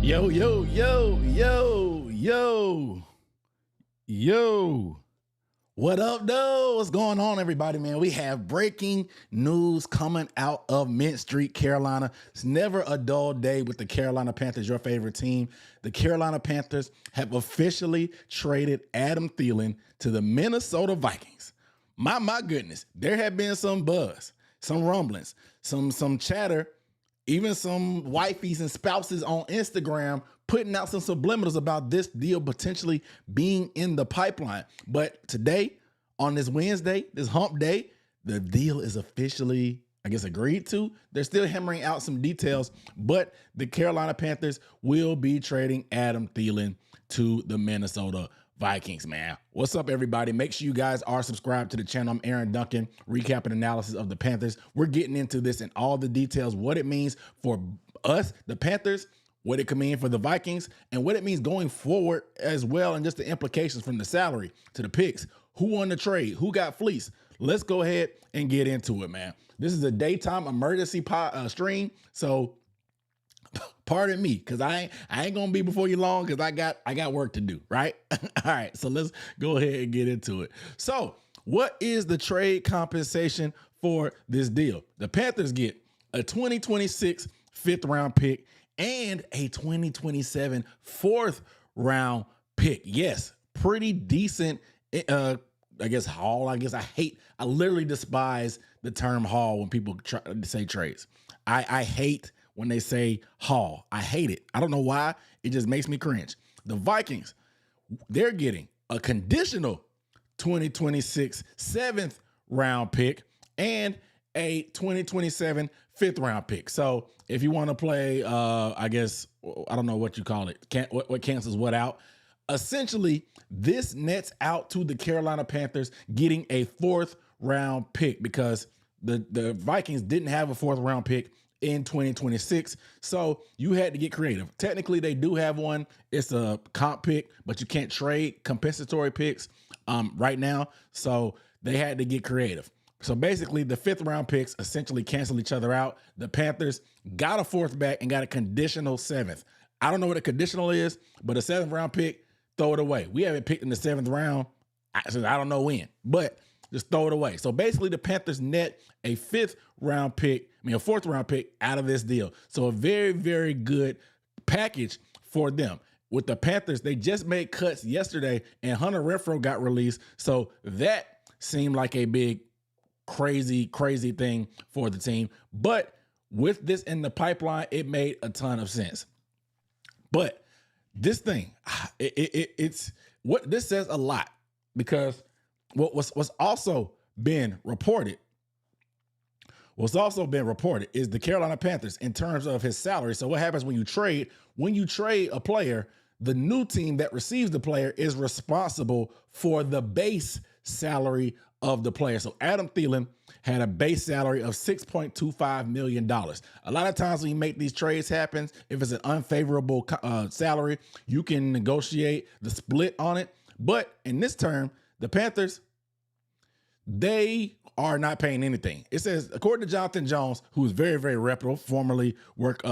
Yo, yo, yo, yo, yo, yo. What up, though? What's going on, everybody, man? We have breaking news coming out of Mint Street, Carolina. It's never a dull day with the Carolina Panthers, your favorite team. The Carolina Panthers have officially traded Adam Thielen to the Minnesota Vikings. My goodness, there have been some buzz, some rumblings, some chatter, even some wifeys and spouses on Instagram putting out some subliminals about this deal potentially being in the pipeline. But today, on this Wednesday, this hump day, the deal is officially, I guess, agreed to. They're still hammering out some details, but the Carolina Panthers will be trading Adam Thielen to the Minnesota Vikings, man. What's up, everybody? Make sure you guys are subscribed to the channel. I'm Aaron Duncan, recapping analysis of the Panthers. We're getting into this in all the details, what it means for us, the Panthers, what it could mean for the Vikings, and what it means going forward as well, and just the implications from the salary to the picks. Who won the trade? Who got fleeced? Let's go ahead and get into it, man. This is a daytime emergency stream, so pardon me, because I ain't gonna be before you long, because I got work to do, right? All right, so let's go ahead and get into it. So what is the trade compensation for this deal? The Panthers get a 2026 fifth round pick and a 2027 fourth round pick. Yes, pretty decent. I guess haul. I literally despise the term haul when people try to say trades. I hate when they say haul. I hate it. I don't know why. It just makes me cringe. The Vikings, they're getting a conditional 2026 seventh round pick and a 2027 fifth round pick. So if you want to play, I guess, I don't know what you call it, what cancels what out. Essentially, this nets out to the Carolina Panthers getting a fourth round pick, because the Vikings didn't have a fourth round pick in 2026. So you had to get creative. Technically, they do have one. It's a comp pick, but you can't trade compensatory picks right now. So they had to get creative. So basically, the fifth round picks essentially cancel each other out. The Panthers got a fourth back and got a conditional seventh. I don't know what a conditional is, but a seventh round pick, throw it away. We haven't picked in the seventh round. I don't know when, but just throw it away. So basically, the Panthers net a fourth round pick out of this deal. So a very, very good package for them. With the Panthers, they just made cuts yesterday, and Hunter Renfrow got released. So that seemed like a big, crazy thing for the team. But with this in the pipeline, it made a ton of sense. But this thing, it's what this says a lot, because what's also been reported is the Carolina Panthers in terms of his salary. So what happens when you trade a player, the new team that receives the player is responsible for the base salary of the player. So Adam Thielen had a base salary of $6.25 million. A lot of times when you make these trades happen, if it's an unfavorable salary, you can negotiate the split on it. But in this term, the Panthers, they are not paying anything. It says, according to Jonathan Jones, who is very, very reputable, formerly worked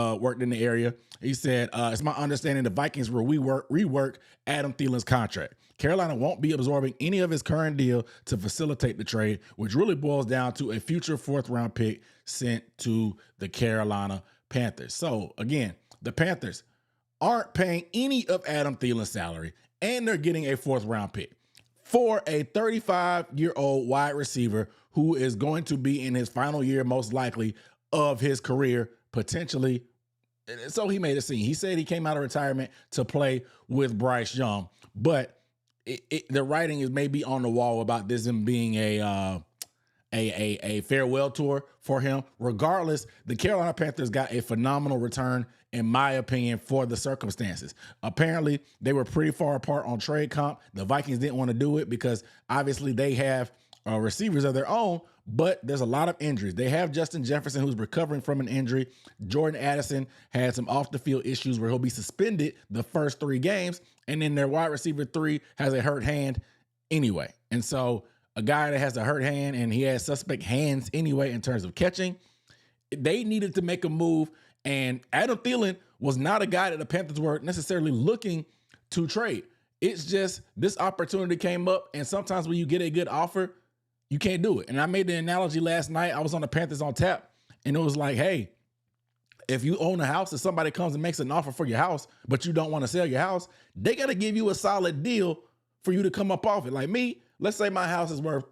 in the area, he said, it's my understanding the Vikings will rework Adam Thielen's contract. Carolina won't be absorbing any of his current deal to facilitate the trade, which really boils down to a future fourth round pick sent to the Carolina Panthers. So again, the Panthers aren't paying any of Adam Thielen's salary, and they're getting a fourth round pick for a 35-year-old wide receiver who is going to be in his final year, most likely, of his career, potentially. So he made a scene. He said he came out of retirement to play with Bryce Young, but the writing is maybe on the wall about this being a farewell tour for him. Regardless, the Carolina Panthers got a phenomenal return, in my opinion, for the circumstances. Apparently, they were pretty far apart on trade comp. The Vikings didn't want to do it because obviously they have receivers of their own, but there's a lot of injuries. They have Justin Jefferson, who's recovering from an injury. Jordan Addison had some off-the-field issues where he'll be suspended the first 3 games, and then their wide receiver 3 has a hurt hand anyway. And so a guy that has a hurt hand, and he has suspect hands anyway in terms of catching, they needed to make a move, and Adam Thielen was not a guy that the Panthers were necessarily looking to trade. It's just this opportunity came up, and sometimes when you get a good offer, you can't do it. And I made the analogy last night. I was on the Panthers on Tap, and it was like, hey, if you own a house and somebody comes and makes an offer for your house, but you don't want to sell your house, they got to give you a solid deal for you to come up off it. Like me, let's say my house is worth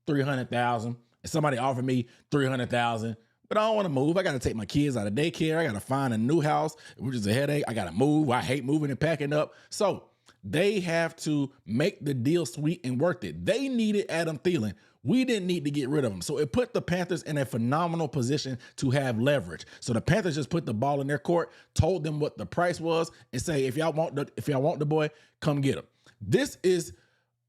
$300,000 and somebody offered me $300,000, but I don't want to move. I got to take my kids out of daycare. I got to find a new house, which is a headache. I got to move. I hate moving and packing up. So they have to make the deal sweet and worth it. They needed Adam Thielen. We didn't need to get rid of him. So it put the Panthers in a phenomenal position to have leverage. So the Panthers just put the ball in their court, told them what the price was, and say, if y'all want the boy, come get him. This is,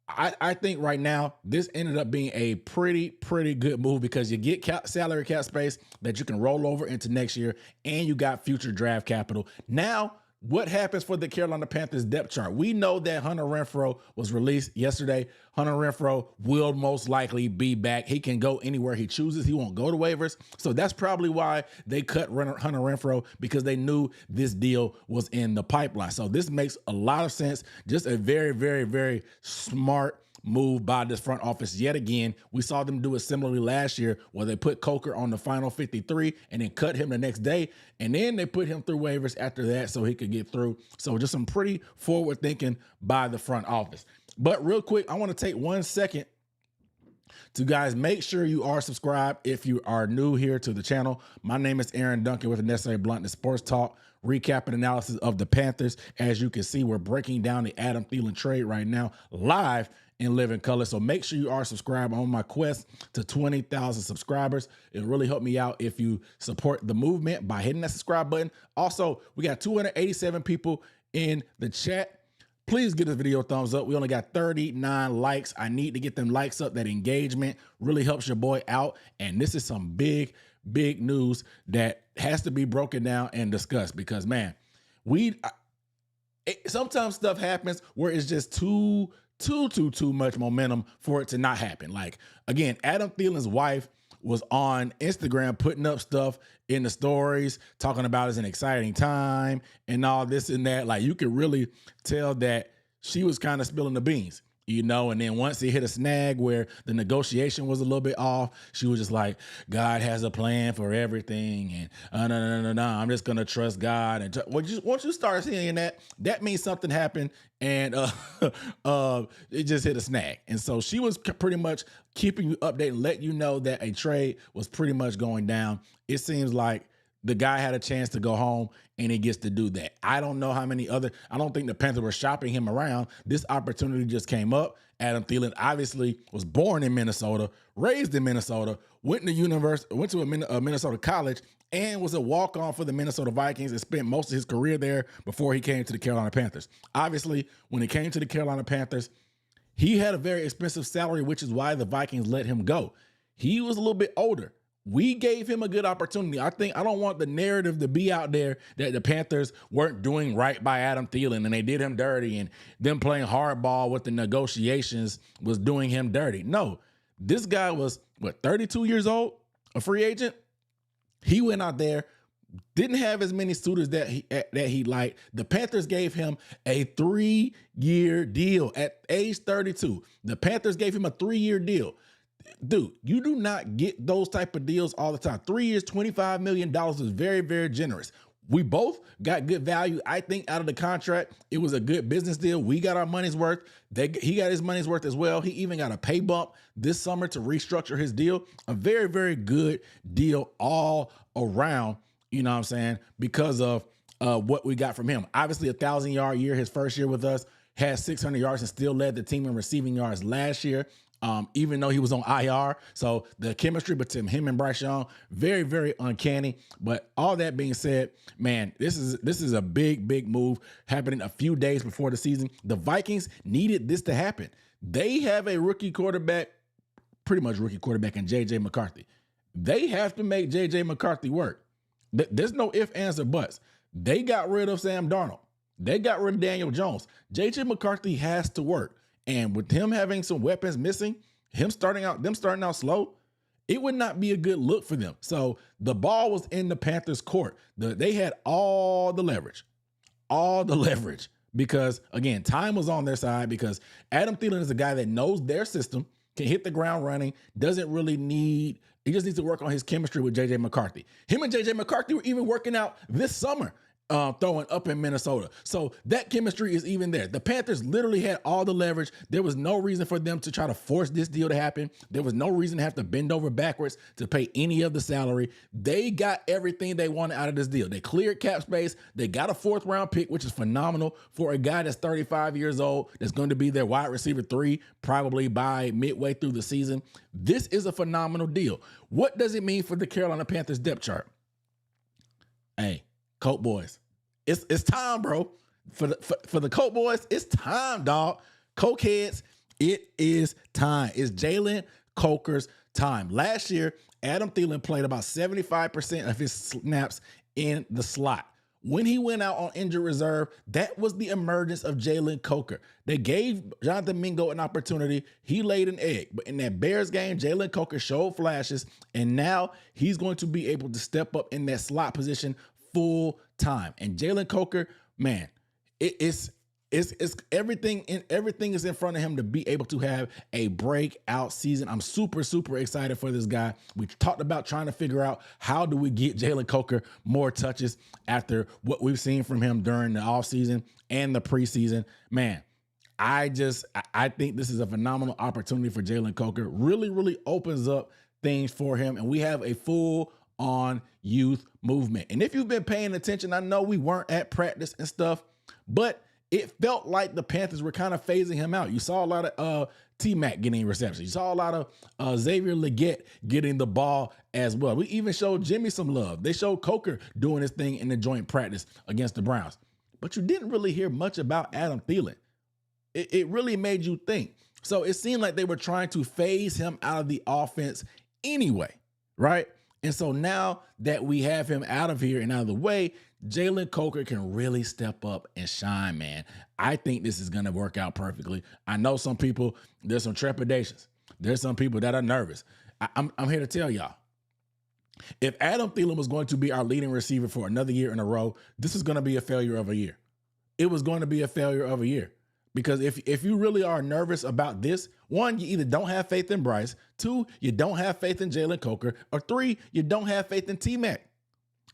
I think right now, this ended up being a pretty good move because you get salary cap space that you can roll over into next year, and you got future draft capital. Now, what happens for the Carolina Panthers depth chart? We know that Hunter Renfrow was released yesterday. Hunter Renfrow will most likely be back. He can go anywhere he chooses. He won't go to waivers. So that's probably why they cut Hunter Renfrow, because they knew this deal was in the pipeline. So this makes a lot of sense. Just a very smart move by this front office yet again. We saw them do it similarly last year where they put Coker on the final 53 and then cut him the next day. And then they put him through waivers after that so he could get through. So just some pretty forward thinking by the front office. But real quick, I want to take 1 second to guys, make sure you are subscribed if you are new here to the channel. My name is Aaron Duncan with the Necessary Bluntness Sports Talk, recap and analysis of the Panthers. As you can see, we're breaking down the Adam Thielen trade right now live in living color. So make sure you are subscribed on my quest to 20,000 subscribers. It'll really help me out if you support the movement by hitting that subscribe button. Also, we got 287 people in the chat. Please give this video a thumbs up. We only got 39 likes. I need to get them likes up. That engagement really helps your boy out. And this is some big news that has to be broken down and discussed because, man, sometimes stuff happens where it's just too much momentum for it to not happen. Like, again, Adam Thielen's wife was on Instagram putting up stuff in the stories, talking about it's an exciting time and all this and that. Like, you could really tell that she was kind of spilling the beans, you know? And then once it hit a snag where the negotiation was a little bit off, she was just like, God has a plan for everything. And no, I'm just going to trust God. And once you start seeing that, that means something happened and it just hit a snag. And so she was pretty much keeping you updated and letting you know that a trade was pretty much going down. It seems like the guy had a chance to go home and he gets to do that. I don't know how many I don't think the Panthers were shopping him around. This opportunity just came up. Adam Thielen obviously was born in Minnesota, raised in Minnesota, went to a Minnesota college, and was a walk-on for the Minnesota Vikings and spent most of his career there before he came to the Carolina Panthers. Obviously, when he came to the Carolina Panthers, he had a very expensive salary, which is why the Vikings let him go. He was a little bit older. We gave him a good opportunity. I don't want the narrative to be out there that the Panthers weren't doing right by Adam Thielen and they did him dirty and them playing hardball with the negotiations was doing him dirty. No, this guy was, 32 years old, a free agent? He went out there, didn't have as many suitors that he liked. The Panthers gave him a 3-year deal at age 32. The Panthers gave him a 3-year deal. Dude, you do not get those type of deals all the time. 3 years, $25 million is very generous. We both got good value, I think, out of the contract. It was a good business deal. We got our money's worth. He got his money's worth as well. He even got a pay bump this summer to restructure his deal. A very good deal all around, you know what I'm saying, because of what we got from him. Obviously, 1,000-yard year his first year with us, had 600 yards and still led the team in receiving yards last year. Even though he was on IR. So the chemistry between him and Bryce Young, very uncanny. But all that being said, man, this is a big move happening a few days before the season. The Vikings needed this to happen. They have a rookie quarterback, pretty much rookie quarterback in J.J. McCarthy. They have to make J.J. McCarthy work. There's no ifs, ands, or buts. They got rid of Sam Darnold. They got rid of Daniel Jones. J.J. McCarthy has to work. And with him having some weapons missing, them starting out slow, It would not be a good look for them. So the ball was in the Panthers' court. They had all the leverage because, again, time was on their side because Adam Thielen is a guy that knows their system, can hit the ground running, doesn't really need, he just needs to work on his chemistry with J.J. McCarthy. Him and J.J. McCarthy were even working out this summer. Throwing up in Minnesota. So that chemistry is even there. The Panthers literally had all the leverage. There was no reason for them to try to force this deal to happen. There was no reason to have to bend over backwards to pay any of the salary. They got everything they wanted out of this deal. They cleared cap space. They got a 4th round pick, which is phenomenal for a guy that's 35 years old, that's going to be their wide receiver 3 probably by midway through the season. This is a phenomenal deal. What does it mean for the Carolina Panthers depth chart? Hey, Coke boys, it's time, bro. For the Coke boys, it's time, dog. Coke heads, it is time. It's Jalen Coker's time. Last year, Adam Thielen played about 75% of his snaps in the slot. When he went out on injured reserve, that was the emergence of Jalen Coker. They gave Jonathan Mingo an opportunity. He laid an egg. But in that Bears game, Jalen Coker showed flashes, and now he's going to be able to step up in that slot position full time. And Jalen Coker, man, it's everything is in front of him to be able to have a breakout season. I'm super excited for this guy. We talked about trying to figure out how do we get Jalen Coker more touches after what we've seen from him during the offseason and the preseason. Man, I think this is a phenomenal opportunity for Jalen Coker. Really opens up things for him, and we have a full on youth movement. And if you've been paying attention, I know we weren't at practice and stuff, but it felt like the Panthers were kind of phasing him out. You saw a lot of T-Mac getting receptions. You saw a lot of Xavier Legette getting the ball as well. We even showed Jimmy some love. They showed Coker doing his thing in the joint practice against the Browns. But you didn't really hear much about Adam Thielen. It really made you think. So it seemed like they were trying to phase him out of the offense anyway, right? And so now that we have him out of here and out of the way, Jalen Coker can really step up and shine, man. I think this is going to work out perfectly. I know some people, there's some trepidations. There's some people that are nervous. I'm here to tell y'all, if Adam Thielen was going to be our leading receiver for another year in a row, this is going to be a failure of a year. It was going to be a failure of a year. Because if you really are nervous about this, 1, you either don't have faith in Bryce, 2, you don't have faith in Jalen Coker, or 3, you don't have faith in T-Mac.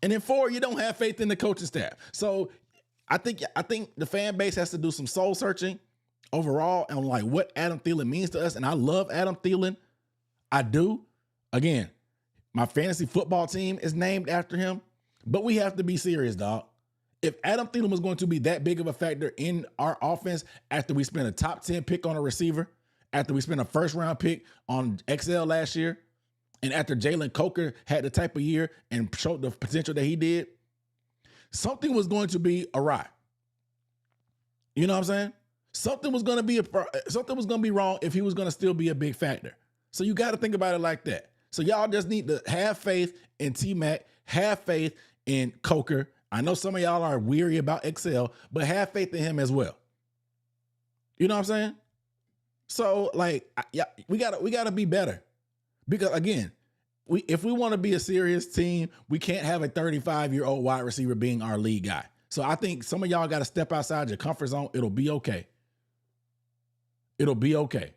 And then 4, you don't have faith in the coaching staff. So I think the fan base has to do some soul searching overall on like what Adam Thielen means to us. And I love Adam Thielen. I do. Again, my fantasy football team is named after him, but we have to be serious, dog. If Adam Thielen was going to be that big of a factor in our offense after we spent a top 10 pick on a receiver, after we spent a 1st round pick on XL last year, and after Jalen Coker had the type of year and showed the potential that he did, something was going to be awry. You know what I'm saying? Something was going to be wrong if he was going to still be a big factor. So you got to think about it like that. So y'all just need to have faith in T-Mac, have faith in Coker. I know some of y'all are weary about XL, but have faith in him as well. You know what I'm saying? So like, yeah, we gotta be better. Because again, if we want to be a serious team, we can't have a 35-year-old wide receiver being our lead guy. So I think some of y'all got to step outside your comfort zone. It'll be okay. It'll be okay.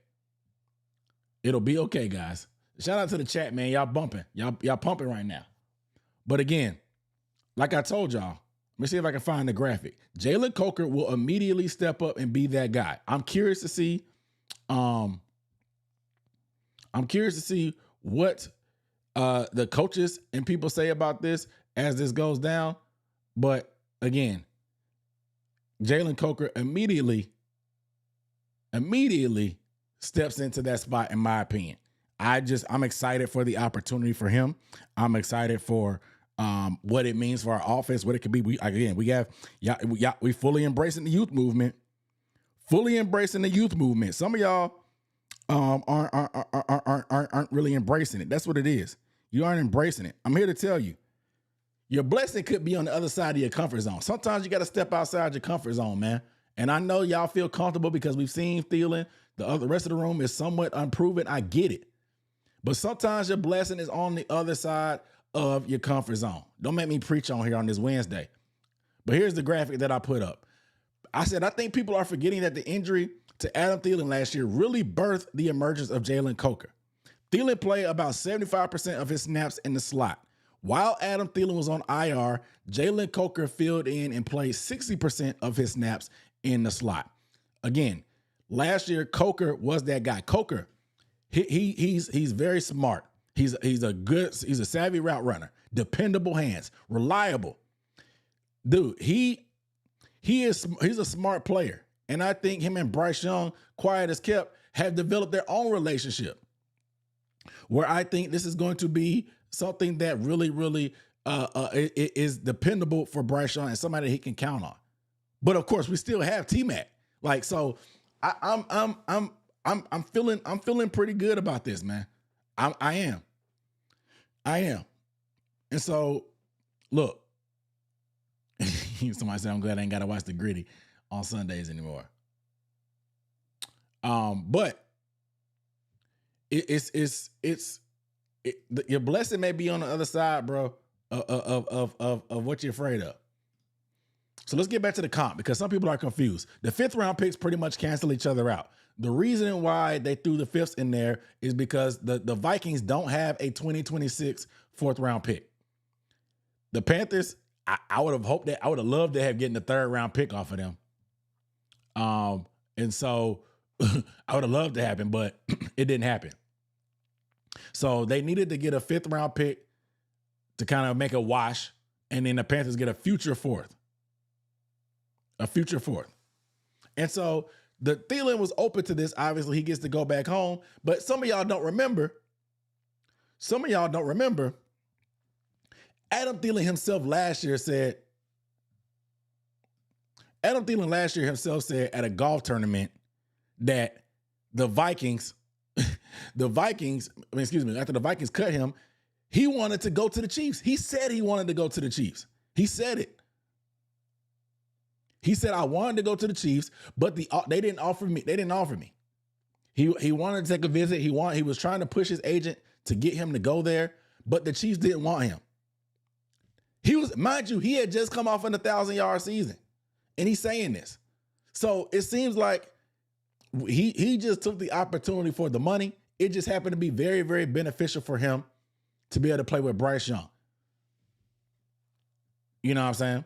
It'll be okay, guys. Shout out to the chat, man. Y'all bumping. Y'all pumping right now. But again, like I told y'all, let me see if I can find the graphic. Jalen Coker will immediately step up and be that guy. I'm curious to see what the coaches and people say about this as this goes down. But again, Jalen Coker immediately steps into that spot, in my opinion. I'm excited for the opportunity for him. I'm excited for what it means for our offense, what it could be. We fully embracing the youth movement. Some of y'all aren't really embracing it. That's what it is. You aren't embracing it. I'm here to tell you, your blessing could be on the other side of your comfort zone. Sometimes you got to step outside your comfort zone, man. And I know y'all feel comfortable because we've seen Thielen. The rest of the room is somewhat unproven. I get it. But sometimes your blessing is on the other side of your comfort zone. Don't make me preach on here on this Wednesday. But here's the graphic that I put up. I said, I think people are forgetting that the injury to Adam Thielen last year really birthed the emergence of Jalen Coker. Thielen played about 75% of his snaps in the slot. While Adam Thielen was on IR, Jalen Coker filled in and played 60% of his snaps in the slot. Again, last year, Coker was that guy. Coker, he's very smart. He's a savvy route runner, dependable hands, reliable. Dude, he's a smart player. And I think him and Bryce Young, quiet as kept, have developed their own relationship, where I think this is going to be something that really is dependable for Bryce Young and somebody he can count on. But of course, we still have T-Mac. Like, so I'm feeling pretty good about this, man. I am. And so, look, somebody said I'm glad I ain't got to watch the Gritty on Sundays anymore. But your blessing may be on the other side, bro, of what you're afraid of. So let's get back to the comp, because some people are confused. The 5th round picks pretty much cancel each other out. The reason why they threw the 5ths in there is because the Vikings don't have a 2026 4th round pick. The Panthers, I would have hoped that I would have loved to have getting the 3rd round pick off of them. And so I would have loved to happen, but it didn't happen. So they needed to get a 5th round pick to kind of make a wash, and then the Panthers get a future 4th. And so the Thielen was open to this. Obviously, he gets to go back home, but some of y'all don't remember. Adam Thielen himself last year said at a golf tournament that the Vikings, after the Vikings cut him, he wanted to go to the Chiefs. He said he wanted to go to the Chiefs. He said it. He said, I wanted to go to the Chiefs, but they didn't offer me. They didn't offer me. He wanted to take a visit. He was trying to push his agent to get him to go there, but the Chiefs didn't want him. Mind you, he had just come off an 1,000-yard season, and he's saying this. So it seems like he just took the opportunity for the money. It just happened to be very, very beneficial for him to be able to play with Bryce Young. You know what I'm saying?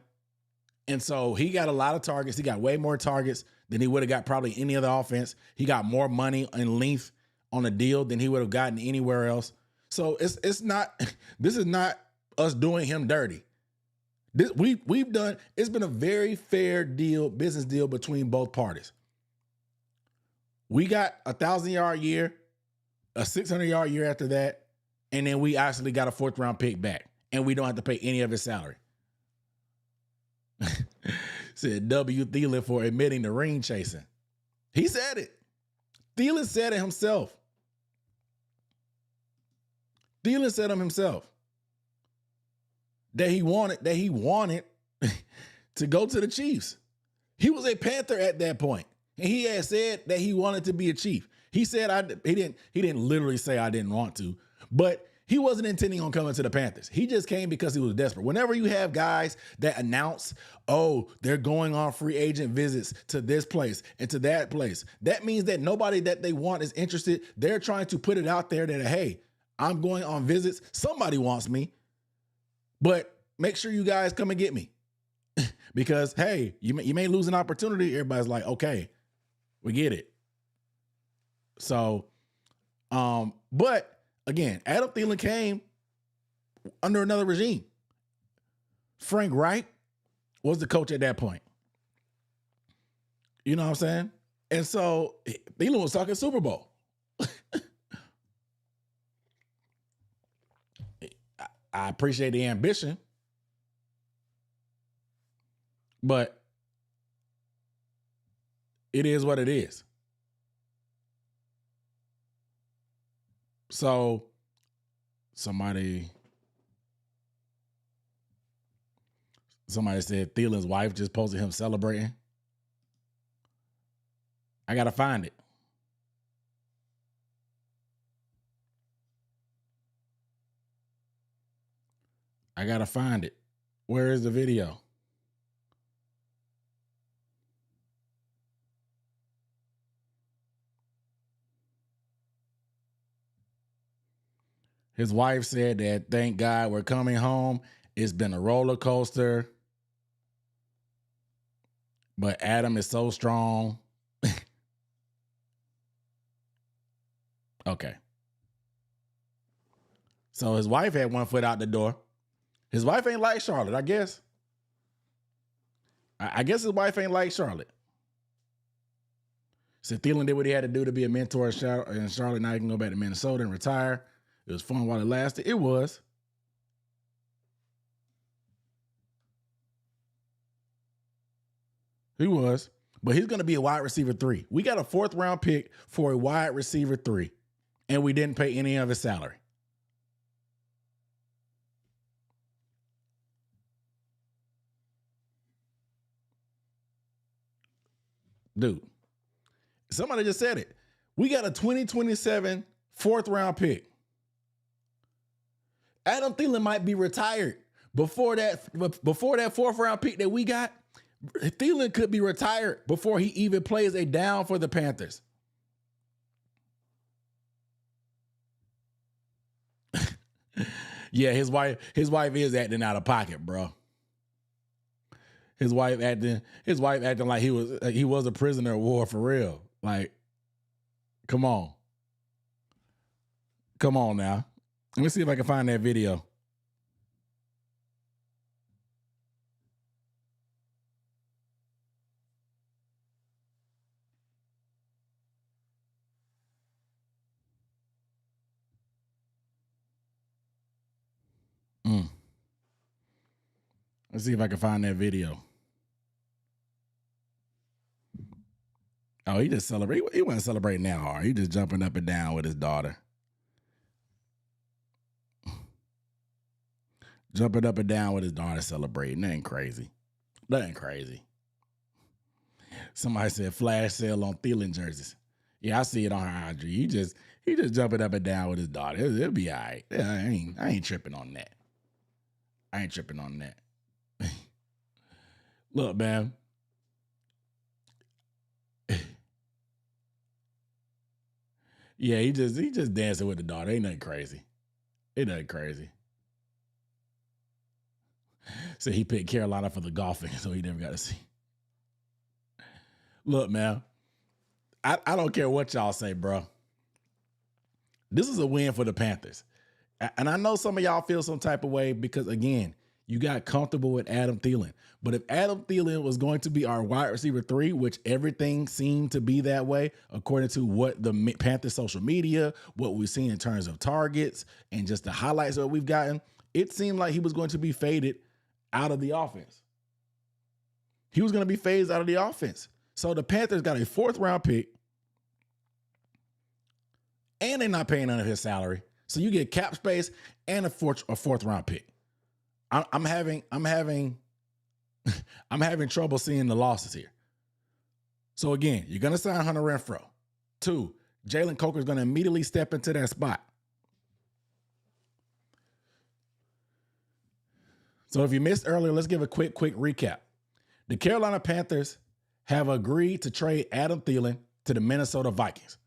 And so he got a lot of targets. He got way more targets than he would have got probably any other offense. He got more money and length on the deal than he would have gotten anywhere else. So this is not us doing him dirty. It's been a very fair deal, business deal between both parties. We got a 1,000-yard year, a 600-yard year after that, and then we actually got a 4th round pick back, and we don't have to pay any of his salary. Said W. Thielen for admitting the ring chasing. He said it. Thielen said it himself. That he wanted to go to the Chiefs. He was a Panther at that point, and he had said that he wanted to be a Chief. He said he didn't literally say I didn't want to, but he wasn't intending on coming to the Panthers. He just came because he was desperate. Whenever you have guys that announce, oh, they're going on free agent visits to this place and to that place, that means that nobody that they want is interested. They're trying to put it out there that, hey, I'm going on visits. Somebody wants me, but make sure you guys come and get me. Because, hey, you may lose an opportunity. Everybody's like, okay, we get it. So, but again, Adam Thielen came under another regime. Frank Reich was the coach at that point. You know what I'm saying? And so Thielen was talking Super Bowl. I appreciate the ambition, but it is what it is. So somebody said Thielen's wife just posted him celebrating. I got to find it. I got to find it. Where is the video? His wife said that, thank God we're coming home. It's been a roller coaster. But Adam is so strong. Okay. So his wife had one foot out the door. His wife ain't like Charlotte, I guess. I guess his wife ain't like Charlotte. So Thielen did what he had to do to be a mentor in Charlotte. Now he can go back to Minnesota and retire. It was fun while it lasted. It was. He was. But he's going to be a wide receiver 3. We got a 4th round pick for a wide receiver 3, and we didn't pay any of his salary. Dude, somebody just said it. We got a 2027 4th round pick. Adam Thielen might be retired before that 4th round pick that we got. Thielen could be retired before he even plays a down for the Panthers. Yeah, his wife is acting out of pocket, bro. His wife acting like he was a prisoner of war for real. Like, come on. Come on now. Let me see if I can find that video. Let's see if I can find that video. Oh, he just celebrated. He wasn't celebrating that hard. He just jumping up and down with his daughter. Jumping up and down with his daughter celebrating. That ain't crazy. That ain't crazy. Somebody said flash sale on Thielen jerseys. Yeah, I see it on her IG. He just jumping up and down with his daughter. It'll be all right. Yeah, I ain't tripping on that. I ain't tripping on that. Look, man. Yeah, he just dancing with the daughter. Ain't nothing crazy. Ain't nothing crazy. So he picked Carolina for the golfing, so he never got to see. Look, man. I don't care what y'all say, bro. This is a win for the Panthers. And I know some of y'all feel some type of way because, again, you got comfortable with Adam Thielen. But if Adam Thielen was going to be our wide receiver 3, which everything seemed to be that way, according to what the Panthers social media, what we've seen in terms of targets and just the highlights that we've gotten, it seemed like he was going to be faded out of the offense. He was going to be phased out of the offense. So the Panthers got a 4th round pick, and they're not paying none of his salary. So you get cap space and a 4th round pick. I'm having trouble seeing the losses here. So again, you're gonna sign Hunter Renfrow. 2, Jalen Coker is gonna immediately step into that spot. So if you missed earlier, let's give a quick recap. The Carolina Panthers have agreed to trade Adam Thielen to the Minnesota Vikings.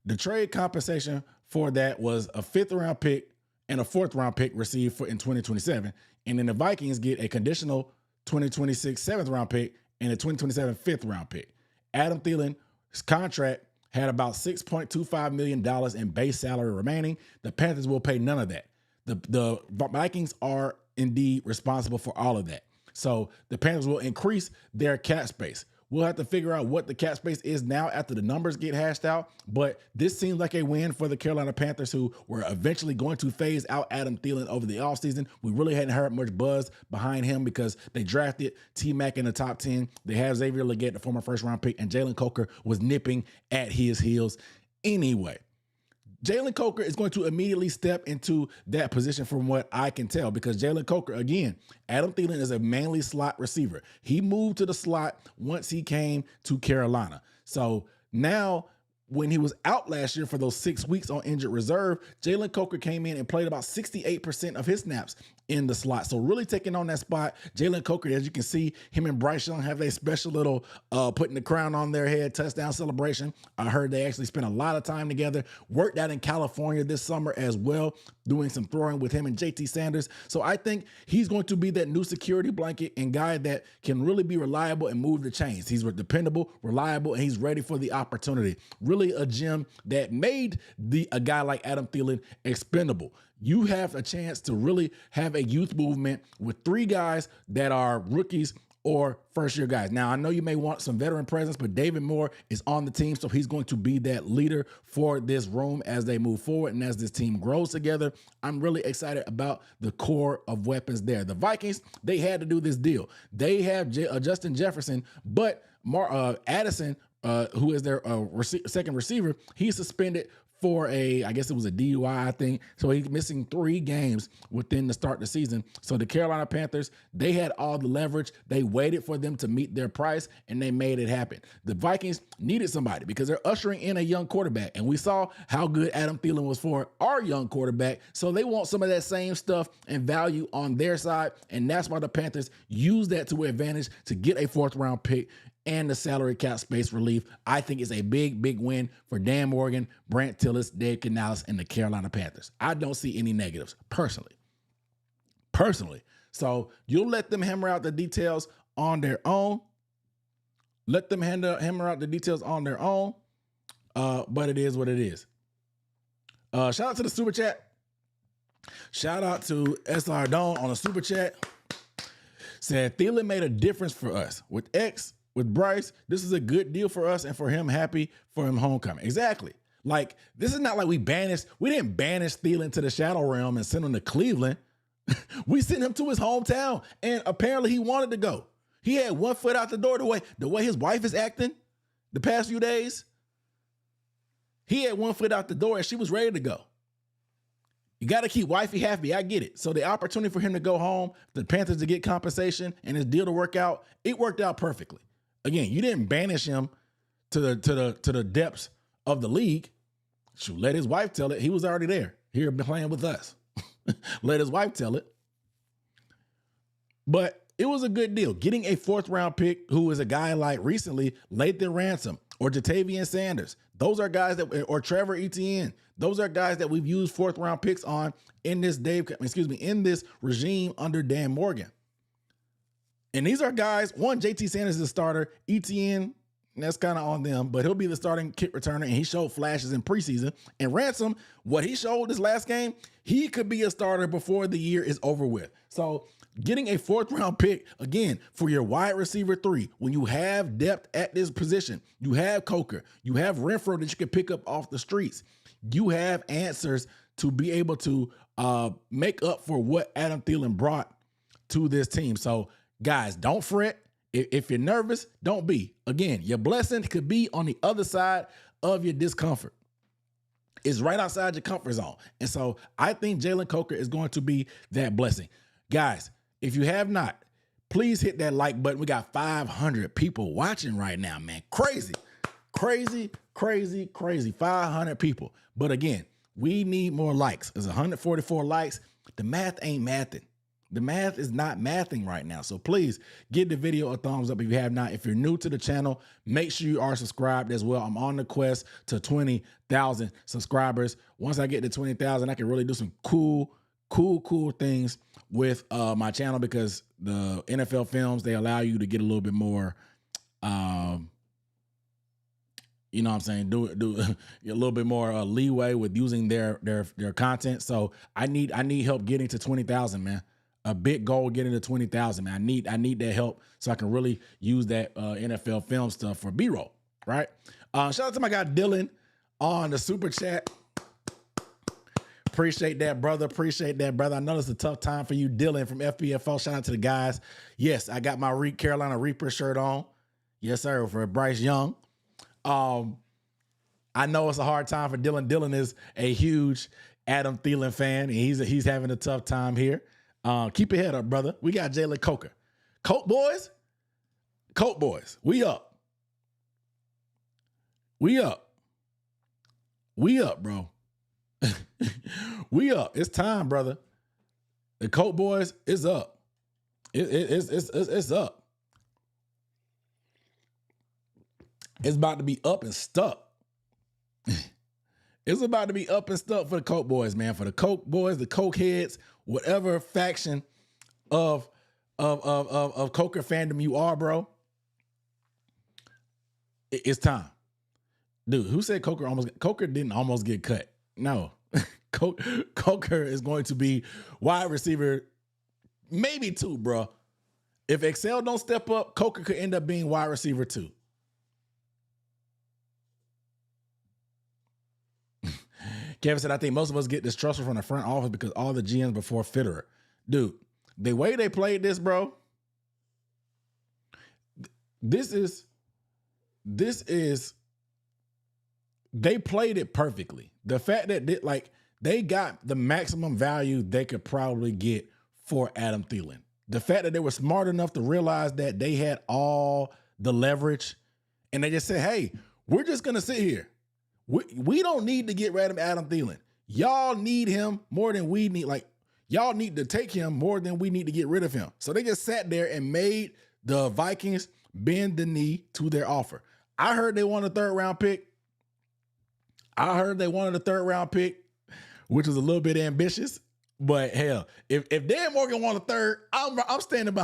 The trade compensation for that was a 5th round pick and a 4th round pick received in 2027. And then the Vikings get a conditional 2026 7th round pick and a 2027 5th round pick. Adam Thielen's contract had about $6.25 million in base salary remaining. The Panthers will pay none of that. The Vikings are indeed responsible for all of that. So the Panthers will increase their cap space. We'll have to figure out what the cap space is now after the numbers get hashed out. But this seems like a win for the Carolina Panthers, who were eventually going to phase out Adam Thielen over the offseason. We really hadn't heard much buzz behind him because they drafted T-Mac in the top 10. They have Xavier Legette, the former 1st round pick, and Jalen Coker was nipping at his heels anyway. Jalen Coker is going to immediately step into that position from what I can tell, because Jalen Coker, again, Adam Thielen is a mainly slot receiver. He moved to the slot once he came to Carolina. So now when he was out last year for those 6 weeks on injured reserve, Jalen Coker came in and played about 68% of his snaps in the slot. So really taking on that spot. Jalen Coker, as you can see, him and Bryce Young have a special little putting the crown on their head touchdown celebration. I heard they actually spent a lot of time together, worked out in California this summer as well, doing some throwing with him and JT Sanders. So I think he's going to be that new security blanket and guy that can really be reliable and move the chains. He's dependable, reliable, and he's ready for the opportunity. Really a gem that made a guy like Adam Thielen expendable. You have a chance to really have a youth movement with 3 guys that are rookies or first-year guys. Now, I know you may want some veteran presence, but David Moore is on the team, so he's going to be that leader for this room as they move forward and as this team grows together. I'm really excited about the core of weapons there. The Vikings, they had to do this deal. They have Justin Jefferson, but Addison, who is their second receiver, he's suspended for I guess it was a DUI, I think. So he's missing 3 games within the start of the season. So the Carolina Panthers, they had all the leverage. They waited for them to meet their price, and they made it happen. The Vikings needed somebody because they're ushering in a young quarterback. And we saw how good Adam Thielen was for our young quarterback. So they want some of that same stuff and value on their side. And that's why the Panthers use that to their advantage to get a 4th-round pick and the salary cap space relief. I think is a big, big win for Dan Morgan, Brant Tillis, Dave Canales, and the Carolina Panthers. I don't see any negatives, personally. So you'll let them hammer out the details on their own. Let them hammer out the details on their own. But it is what it is. Shout out to the Super Chat. Shout out to SR Don on the Super Chat. Said, Thielen made a difference for us. With Bryce, this is a good deal for us and for him, happy for him homecoming. Exactly. Like, this is not like we didn't banish Thielen to the shadow realm and send him to Cleveland. We sent him to his hometown, and apparently he wanted to go. He had 1 foot out the door the way his wife is acting the past few days. He had 1 foot out the door, and she was ready to go. You got to keep wifey happy. I get it. So the opportunity for him to go home, the Panthers to get compensation, and his deal to work out, it worked out perfectly. Again, you didn't banish him to the depths of the league. Shoot, let his wife tell it. He was already there, here playing with us. Let his wife tell it. But it was a good deal. Getting a 4th-round pick who is a guy like recently Lathan Ransom or Jatavian Sanders. Those are guys or Trevor Etienne. Those are guys that we've used 4th-round picks on in this regime under Dan Morgan. And these are guys, JT Sanders is a starter. Etienne, that's kind of on them, but he'll be the starting kick returner, and he showed flashes in preseason. And Ransom, what he showed this last game, he could be a starter before the year is over with. So getting a 4th-round pick, again, for your wide receiver 3, when you have depth at this position, you have Coker, you have Renfro that you can pick up off the streets, you have answers to be able to make up for what Adam Thielen brought to this team. So, guys, don't fret. If you're nervous, don't be. Again, your blessing could be on the other side of your discomfort. It's right outside your comfort zone. And so I think Jalen Coker is going to be that blessing. Guys, if you have not, please hit that like button. We got 500 people watching right now, man. Crazy. 500 people. But again, we need more likes. There's 144 likes. The math ain't mathing. The math is not mathing right now. So please give the video a thumbs up if you have not. If you're new to the channel, make sure you are subscribed as well. I'm on the quest to 20,000 subscribers. Once I get to 20,000, I can really do some cool things with my channel, because the NFL films, they allow you to get a little bit more, you know what I'm saying, do a little bit more leeway with using their content. So I need help getting to 20,000, man. A big goal getting to 20,000, man. I need that help so I can really use that NFL film stuff for B-roll, right? Shout out to my guy Dylan on the Super Chat. Appreciate that, brother. I know it's a tough time for you, Dylan from FPFO. Shout out to the guys. Yes, I got my Carolina Reaper shirt on. Yes, sir, for Bryce Young. I know it's a hard time for Dylan. Dylan is a huge Adam Thielen fan, and he's having a tough time here. Keep your head up, brother. We got Jalen Coker. Colt boys, we up. We up, bro. We up. It's time, brother. The Colt boys is up. It's up. It's about to be up and stuck. It's about to be up and stuck for the Coke boys, man. For the Coke boys, the Coke heads, whatever faction of Coker fandom you are, bro. It's time. Dude, who said Coker didn't almost get cut? No. Coker is going to be wide receiver, maybe 2, bro. If Excel don't step up, Coker could end up being wide receiver 2. Kevin said, I think most of us get distrustful from the front office because all the GMs before Fitterer. Dude, the way they played this, bro, this is, they played it perfectly. The fact that they got the maximum value they could probably get for Adam Thielen. The fact that they were smart enough to realize that they had all the leverage and they just said, hey, we're just going to sit here. We don't need to get rid of Adam Thielen. Y'all need him more than we need. Y'all need to take him more than we need to get rid of him. So they just sat there and made the Vikings bend the knee to their offer. I heard they wanted a 3rd round pick. Which was a little bit ambitious. But hell, if Dan Morgan wanted a 3rd, I'm standing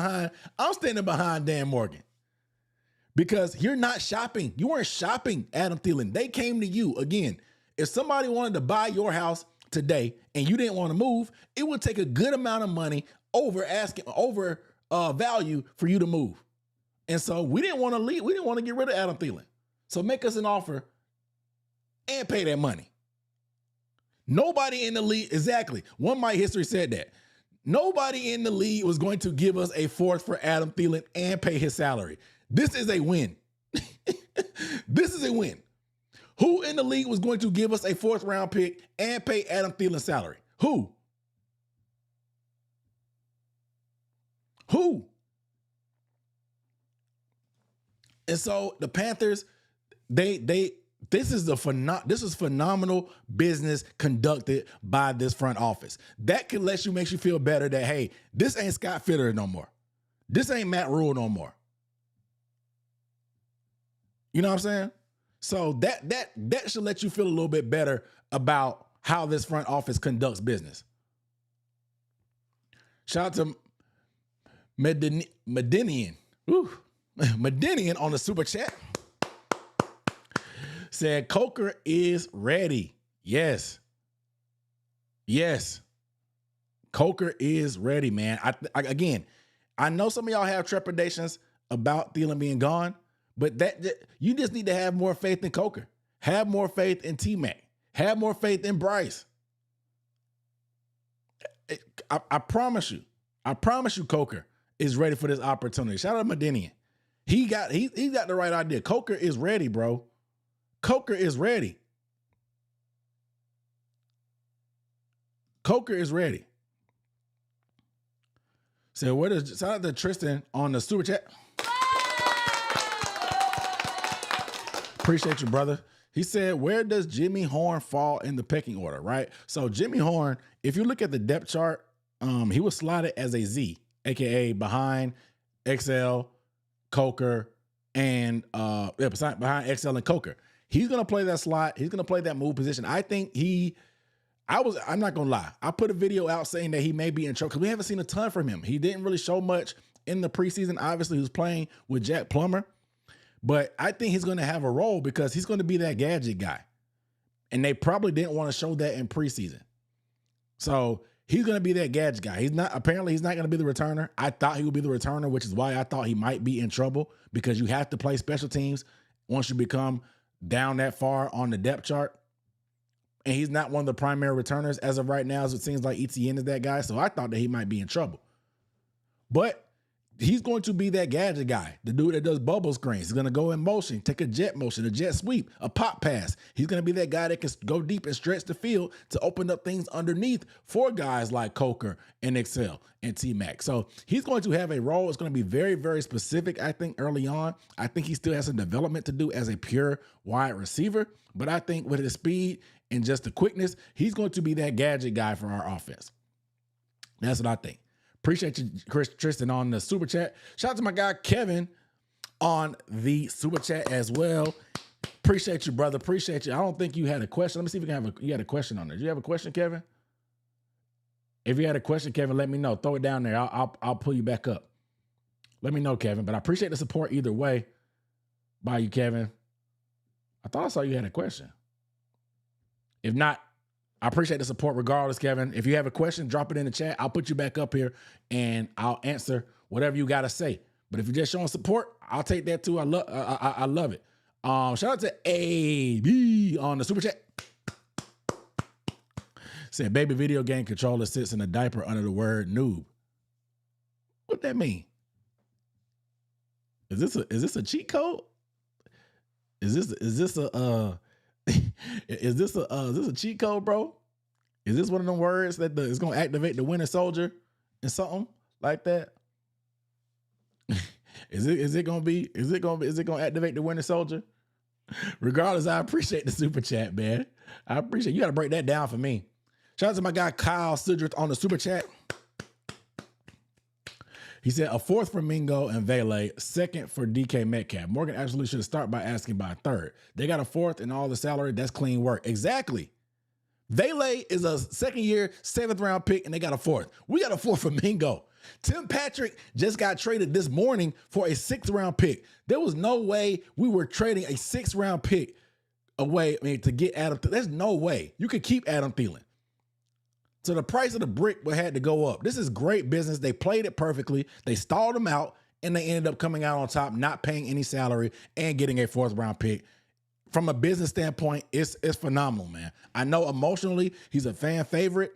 behind Dan Morgan. Because you're not shopping. You weren't shopping Adam Thielen. They came to you. Again, if somebody wanted to buy your house today and you didn't want to move, it would take a good amount of money over value for you to move. And so we didn't want to leave. We didn't want to get rid of Adam Thielen. So make us an offer and pay that money. Nobody in the league, exactly. One My History said that. Nobody in the league was going to give us a 4th for Adam Thielen and pay his salary. This is a win. This is a win. Who in the league was going to give us a 4th round pick and pay Adam Thielen's salary? Who? And so the Panthers, this is phenomenal business conducted by this front office. That can makes you feel better that, hey, this ain't Scott Fitterer no more. This ain't Matt Rule no more. You know what I'm saying? So that should let you feel a little bit better about how this front office conducts business. Shout out to Medinian. Medinian on the super chat. Said Coker is ready. Yes. Coker is ready, man. Again, I know some of y'all have trepidations about Thielen being gone. But that you just need to have more faith in Coker. Have more faith in T-Mac. Have more faith in Bryce. I promise you. Coker is ready for this opportunity. Shout out to Medinian. He got the right idea. Coker is ready, bro. Coker is ready. So shout out to Tristan on the super chat. Appreciate you, brother. He said, where does Jimmy Horn fall in the pecking order, right? So Jimmy Horn, if you look at the depth chart, he was slotted as a Z, aka behind XL, Coker, and behind XL and Coker. He's gonna play that slot. He's gonna play that move position. I think I'm not gonna lie. I put a video out saying that he may be in trouble because we haven't seen a ton from him. He didn't really show much in the preseason. Obviously, he was playing with Jack Plummer. But I think he's going to have a role because he's going to be that gadget guy. And they probably didn't want to show that in preseason. So he's going to be that gadget guy. He's not going to be the returner. I thought he would be the returner, which is why I thought he might be in trouble because you have to play special teams once you become down that far on the depth chart. And he's not one of the primary returners as of right now, as it seems like ETN is that guy. So I thought that he might be in trouble. But he's going to be that gadget guy, the dude that does bubble screens. He's going to go in motion, take a jet motion, a jet sweep, a pop pass. He's going to be that guy that can go deep and stretch the field to open up things underneath for guys like Coker and Excel and T-Mac. So he's going to have a role. It's going to be very, very specific, I think, early on. I think he still has some development to do as a pure wide receiver. But I think with his speed and just the quickness, he's going to be that gadget guy for our offense. That's what I think. Appreciate you, Tristan, on the super chat. Shout out to my guy Kevin on the super chat as well. Appreciate you, brother. Appreciate you. I don't think you had a question. Let me see if you had a question on there. Do you have a question, Kevin? If you had a question, Kevin, let me know. Throw it down there. I'll pull you back up. Let me know, Kevin. But I appreciate the support either way by you, Kevin. I thought I saw you had a question. If not, I appreciate the support regardless, Kevin. If you have a question, drop it in the chat. I'll put you back up here and I'll answer whatever you got to say. But if you're just showing support, I'll take that too. I love it. Shout out to AB on the super chat. Said baby video game controller sits in a diaper under the word noob. What that mean? Is this a cheat code? Is this a cheat code, bro? Is this one of them words that is gonna activate the Winter Soldier and something like that? Is it gonna activate the Winter Soldier? Regardless, I appreciate the super chat, man. I appreciate you. Got to break that down for me. Shout out to my guy Kyle Sidrith on the super chat. He said a fourth for Mingo and Vele, second for DK Metcalf. Morgan absolutely should start by asking by a third. They got a fourth and all the salary. That's clean work. Exactly. Vele is a second-year, seventh-round pick, and they got a fourth. We got a fourth for Mingo. Tim Patrick just got traded this morning for a sixth-round pick. There was no way we were trading a sixth-round pick away to get Adam. There's no way. You could keep Adam Thielen. So the price of the brick had to go up. This is great business. They played it perfectly. They stalled him out, and they ended up coming out on top, not paying any salary and getting a fourth-round pick. From a business standpoint, it's phenomenal, man. I know emotionally he's a fan favorite,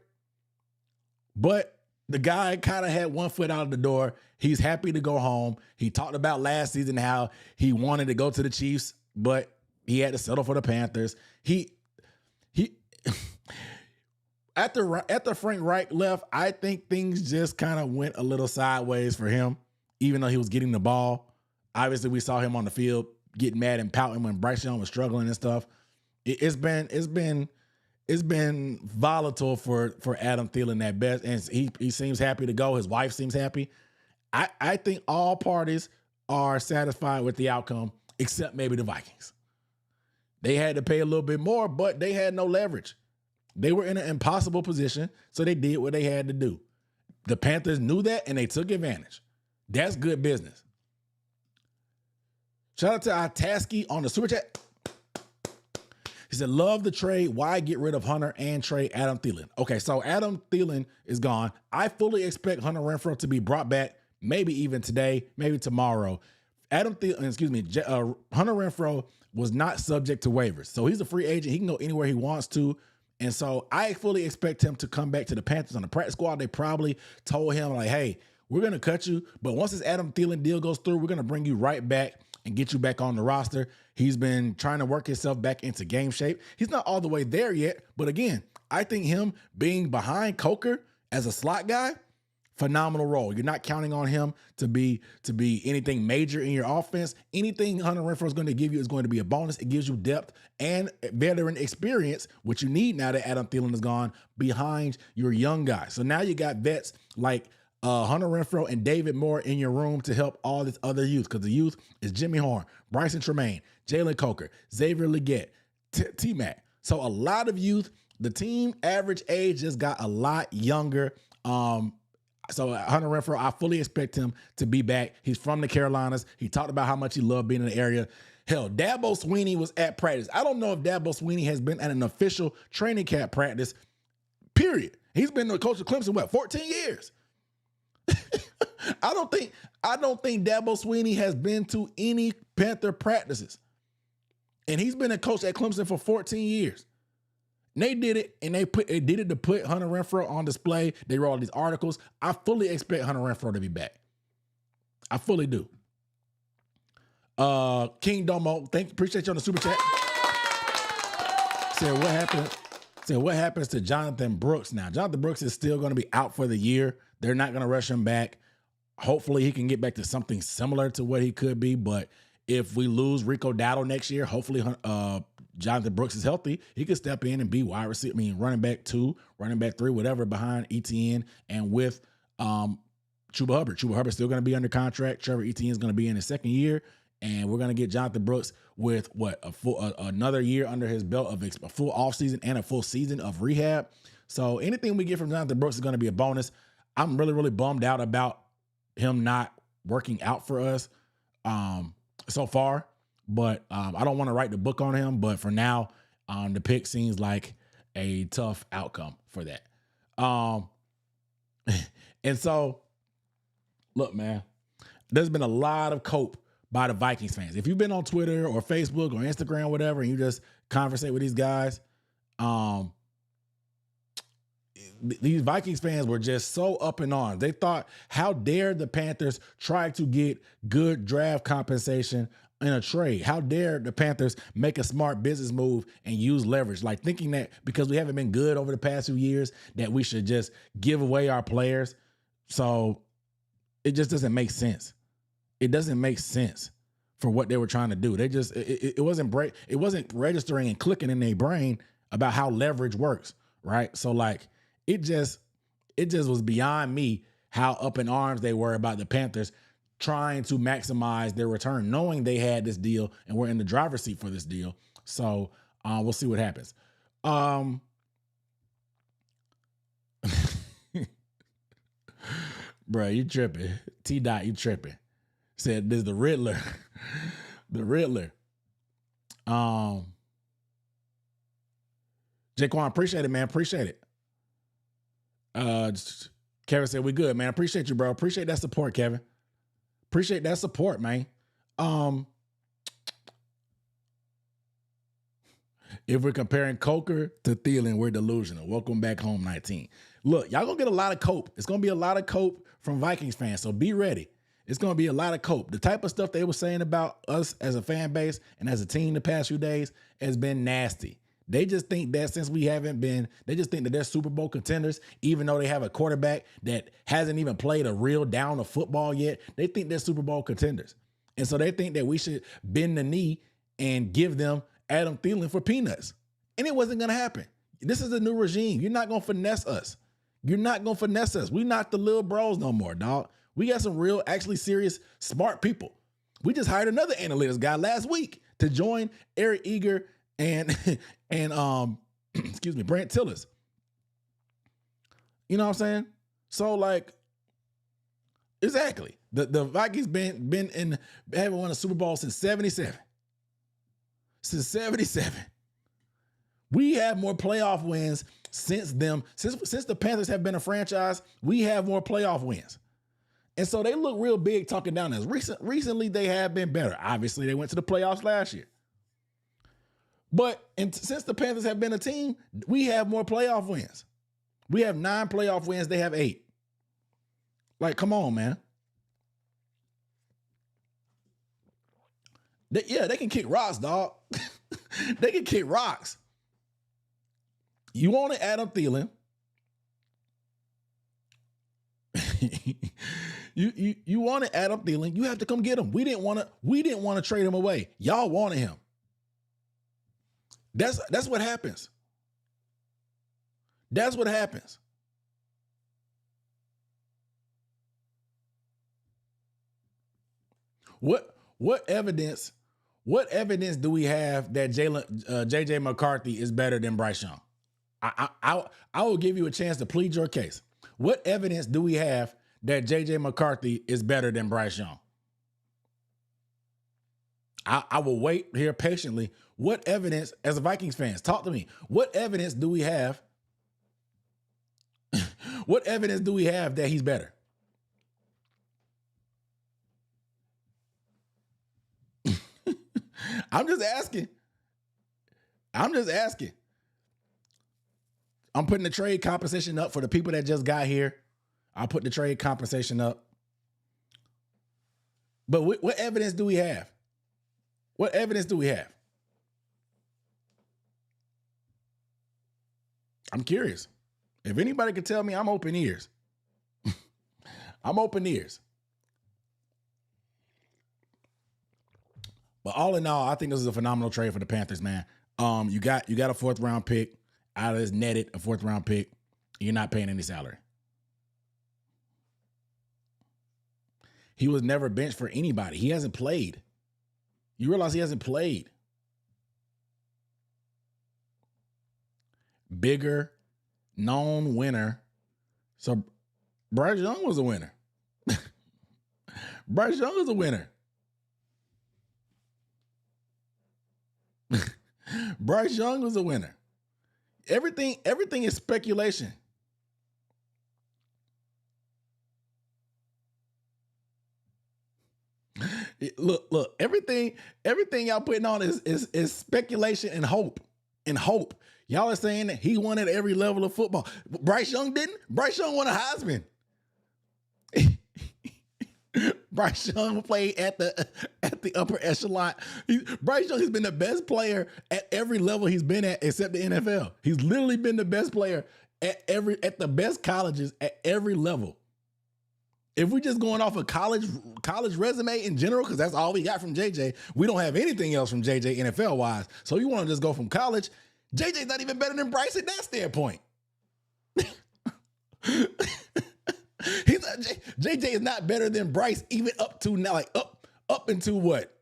but the guy kind of had one foot out of the door. He's happy to go home. He talked about last season how he wanted to go to the Chiefs, but he had to settle for the Panthers. After Frank Reich left, I think things just kind of went a little sideways for him, even though he was getting the ball. Obviously, we saw him on the field getting mad and pouting when Bryce Young was struggling and stuff. It's been volatile for Adam Thielen at best, and he seems happy to go. His wife seems happy. I think all parties are satisfied with the outcome, except maybe the Vikings. They had to pay a little bit more, but they had no leverage. They were in an impossible position, so they did what they had to do. The Panthers knew that, and they took advantage. That's good business. Shout out to Itaski on the super chat. He said, love the trade. Why get rid of Hunter and trade Adam Thielen? Okay, so Adam Thielen is gone. I fully expect Hunter Renfrow to be brought back, maybe even today, maybe tomorrow. Hunter Renfrow was not subject to waivers. So he's a free agent. He can go anywhere he wants to. And so I fully expect him to come back to the Panthers on the practice squad. They probably told him, like, hey, we're going to cut you, but once this Adam Thielen deal goes through, we're going to bring you right back and get you back on the roster. He's been trying to work himself back into game shape. He's not all the way there yet, but again, I think him being behind Coker as a slot guy, phenomenal role. You're not counting on him to be anything major in your offense. Anything Hunter Renfrow is going to give you is going to be a bonus. It gives you depth and veteran experience, which you need now that Adam Thielen is gone, behind your young guys. So now you got vets like Hunter Renfrow and David Moore in your room to help all this other youth, because the youth is Jimmy Horn, Bryson Tremaine, Jalen Coker, Xavier Legette, T-Mac. So a lot of youth. The team average age just got a lot younger. So Hunter Renfrow, I fully expect him to be back. He's from the Carolinas. He talked about how much he loved being in the area. Hell, Dabo Swinney was at practice. I don't know if Dabo Swinney has been at an official training camp practice, period. He's been the coach of Clemson, 14 years? I don't think Dabo Swinney has been to any Panther practices. And he's been a coach at Clemson for 14 years. And they did it, and they did it to put Hunter Renfrow on display. They wrote all these articles. I fully expect Hunter Renfrow to be back. I fully do. King Domo, appreciate you on the super chat. Said what happens to Jonathan Brooks now? Jonathan Brooks is still going to be out for the year. They're not going to rush him back. Hopefully he can get back to something similar to what he could be. But if we lose Rico Dowdle next year, hopefully Jonathan Brooks is healthy, he could step in and be wide receiver. I mean, running back 2, running back 3, whatever, behind ETN and with Chuba Hubbard. Chuba Hubbard's still going to be under contract. Trevor Etienne is going to be in his second year, and we're going to get Jonathan Brooks with another year under his belt of a full offseason and a full season of rehab. So anything we get from Jonathan Brooks is going to be a bonus. I'm really, really bummed out about him not working out for us so far, but I don't want to write the book on him. But for now, the pick seems like a tough outcome for that. And so, look, man, there's been a lot of cope by the Vikings fans. If you've been on Twitter or Facebook or Instagram, whatever, and you just conversate with these guys, these Vikings fans were just so up in arms. They thought, how dare the Panthers try to get good draft compensation in a trade? How dare the Panthers make a smart business move and use leverage? Like thinking that because we haven't been good over the past few years that we should just give away our players. So it just doesn't make sense. It doesn't make sense for what they were trying to do. They just, it wasn't registering and clicking in their brain about how leverage works, right? So like, it just was beyond me how up in arms they were about the Panthers trying to maximize their return, knowing they had this deal and were in the driver's seat for this deal. So we'll see what happens. Bro, you tripping. T-Dot, you tripping. Said this is the Riddler. The Riddler. Jaquan, appreciate it, man. Appreciate it. Kevin said, we good, man. Appreciate you, bro. Appreciate that support, Kevin. Appreciate that support, man. If we're comparing Coker to Thielen, we're delusional. Welcome back home, 19. Look, y'all gonna get a lot of cope. It's gonna be a lot of cope from Vikings fans, so be ready. It's gonna be a lot of cope. The type of stuff they were saying about us as a fan base and as a team the past few days has been nasty. They just think that since we haven't been, they just think that they're Super Bowl contenders, even though they have a quarterback that hasn't even played a real down of football yet. They think they're Super Bowl contenders. And so they think that we should bend the knee and give them Adam Thielen for peanuts. And it wasn't going to happen. This is a new regime. You're not going to finesse us. You're not going to finesse us. We're not the little bros no more, dog. We got some real, actually serious, smart people. We just hired another analytics guy last week to join Eric Eager and excuse me, Brant Tillis. You know what I'm saying? So like, exactly. The Vikings haven't won a Super Bowl since 77. Since 77. We have more playoff wins since them. Since the Panthers have been a franchise, we have more playoff wins. And so they look real big talking down us. Recently, they have been better. Obviously, they went to the playoffs last year. But since the Panthers have been a team, we have more playoff wins. We have 9 playoff wins. They have 8. Like, come on, man. They can kick rocks, dog. They can kick rocks. You wanted Adam Thielen. You wanted Adam Thielen. You have to come get him. We didn't want to trade him away. Y'all wanted him. That's what happens. That's what happens. What evidence do we have that JJ McCarthy is better than Bryce Young? I will give you a chance to plead your case. What evidence do we have that JJ McCarthy is better than Bryce Young? I will wait here patiently. What evidence, as a Vikings fans, talk to me. What evidence do we have? What evidence do we have that he's better? I'm just asking. I'm putting the trade compensation up for the people that just got here. I'll put the trade compensation up. But what evidence do we have? What evidence do we have? I'm curious. If anybody could tell me, I'm open ears. I'm open ears. But all in all, I think this is a phenomenal trade for the Panthers, man. You got a 4th round pick out of this netted, a 4th round pick. You're not paying any salary. He was never benched for anybody. He hasn't played. You realize he hasn't played. Bigger, known winner. So Bryce Young was a winner. Bryce Young is a winner. Bryce Young was a winner. Everything is speculation. Look, everything y'all putting on is speculation and hope. And hope. Y'all are saying that he won at every level of football. Bryce Young didn't. Bryce Young won a Heisman. Bryce Young played at the upper echelon. Bryce Young has been the best player at every level he's been at, except the NFL. He's literally been the best player at the best colleges at every level. If we're just going off a college resume in general, because that's all we got from JJ, we don't have anything else from JJ NFL wise. So you want to just go from college? JJ's not even better than Bryce at that standpoint. JJ is not better than Bryce even up to now, like up into what?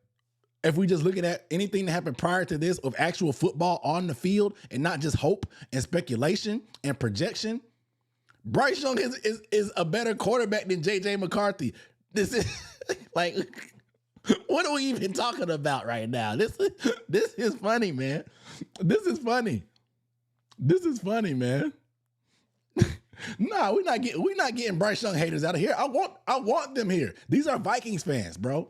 If we just looking at anything that happened prior to this of actual football on the field and not just hope and speculation and projection, Bryce Young is a better quarterback than JJ McCarthy. This is like, what are we even talking about right now? This is funny, man. This is funny. This is funny, man. No, we're not getting Bryce Young haters out of here. I want them here. These are Vikings fans, bro.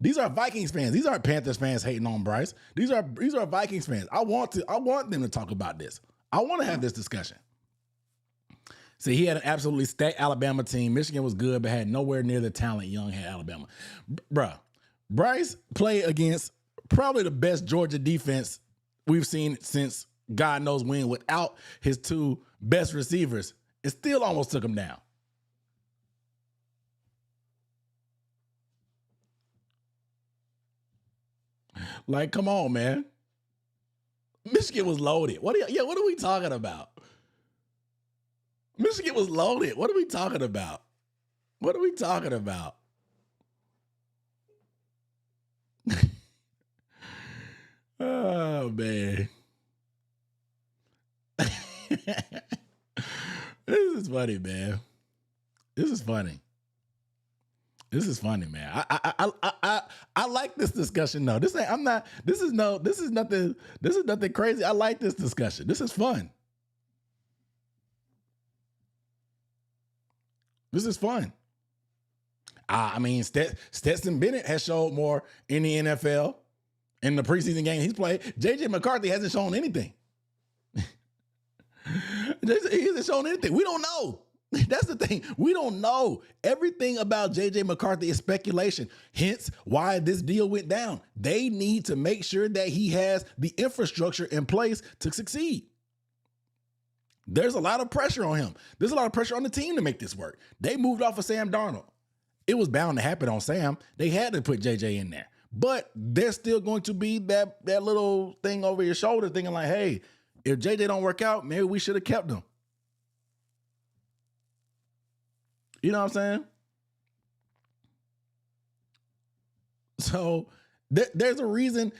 These are Vikings fans. These aren't Panthers fans hating on Bryce. These are Vikings fans. I want them to talk about this. I want to have this discussion. See, he had an absolutely stacked Alabama team. Michigan was good, but had nowhere near the talent Young had Alabama. Bruh, Bryce played against probably the best Georgia defense we've seen since God knows when without his 2 best receivers. It still almost took him down. Like, come on, man. Michigan was loaded. What are we talking about? Michigan was loaded. What are we talking about? What are we talking about? Oh, man. This is funny, man. This is funny. This is funny, man. I like this discussion though. This is nothing crazy. I like this discussion. This is fun. This is fun. I mean, Stetson Bennett has showed more in the NFL in the preseason game he's played. JJ McCarthy hasn't shown anything. He hasn't shown anything. We don't know. That's the thing. We don't know. Everything about JJ McCarthy is speculation. Hence why this deal went down. They need to make sure that he has the infrastructure in place to succeed. There's a lot of pressure on him. There's a lot of pressure on the team to make this work. They moved off of Sam Darnold. It was bound to happen on Sam. They had to put JJ in there. But there's still going to be that little thing over your shoulder thinking like, hey, if JJ don't work out, maybe we should have kept him. You know what I'm saying? So there's a reason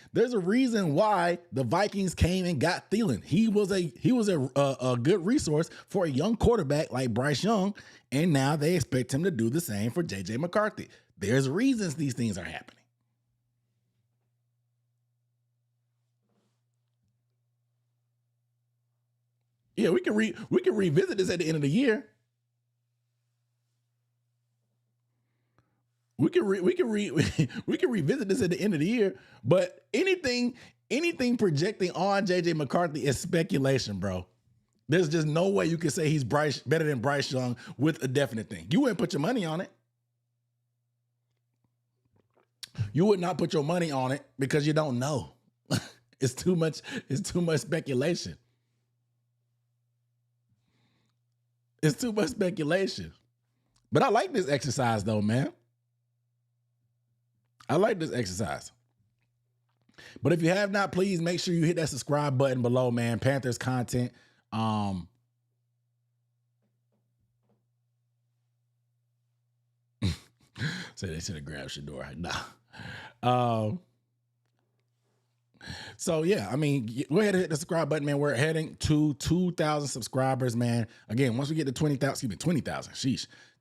why the Vikings came and got Thielen. He was a good resource for a young quarterback like Bryce Young, and now they expect him to do the same for JJ McCarthy. There's reasons these things are happening. Yeah, we can revisit this at the end of the year. We can revisit this at the end of the year, but anything projecting on JJ McCarthy is speculation, bro. There's just no way you can say he's better than Bryce Young with a definite thing. You wouldn't put your money on it. You would not put your money on it because you don't know. It's too much speculation. It's too much speculation. But I like this exercise though, man. I like this exercise. But if you have not, please make sure you hit that subscribe button below, man. Panthers content. So they should have grabbed Shador. Nah. So yeah, I mean, go ahead and hit the subscribe button, man. We're heading to 2,000 subscribers, man. Again, once we get to 20,000,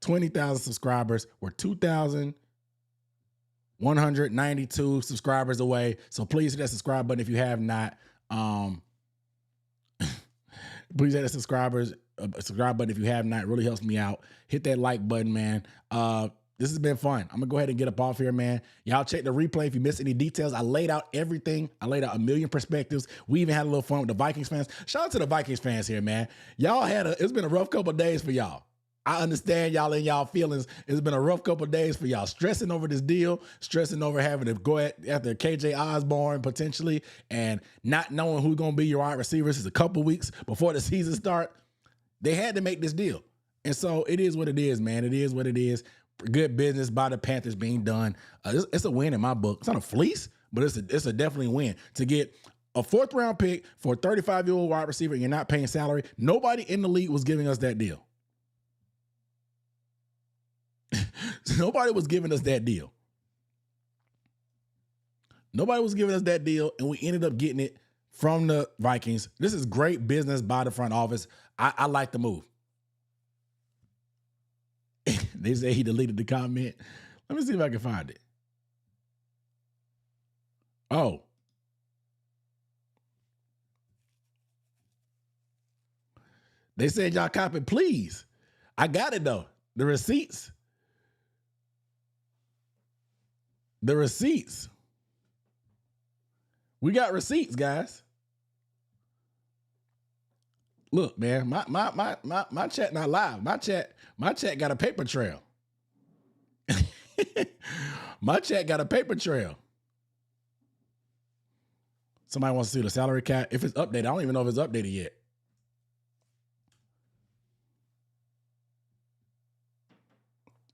20,000 subscribers, we're 2,192 subscribers away. So please hit that subscribe button if you have not. Please hit that subscribe button if you have not. It really helps me out. Hit that like button, man. This has been fun. I'm gonna go ahead and get up off here, man. Y'all check the replay if you missed any details. I laid out everything. I laid out a million perspectives. We even had a little fun with the Vikings fans. Shout out to the Vikings fans here, man. Y'all it's been a rough couple of days for y'all. I understand y'all and y'all feelings. It's been a rough couple of days for y'all. Stressing over this deal, stressing over having to go after KJ Osborne potentially, and not knowing who's gonna be your wide receivers. It's a couple weeks before the season start. They had to make this deal. And so it is what it is, man. It is what it is. Good business by the Panthers being done. It's a win in my book. It's not a fleece, but it's a definitely win to get a 4th round pick for a 35-year-old wide receiver and you're not paying salary. Nobody in the league was giving us that deal. Nobody was giving us that deal. Nobody was giving us that deal, and we ended up getting it from the Vikings. This is great business by the front office. I like the move. They say he deleted the comment. Let me see if I can find it. Oh. They said y'all copy, please. I got it though. The receipts. The receipts. We got receipts, guys. Look, man, my chat not live. My chat got a paper trail. My chat got a paper trail. Somebody wants to see the salary cap. If it's updated, I don't even know if it's updated yet.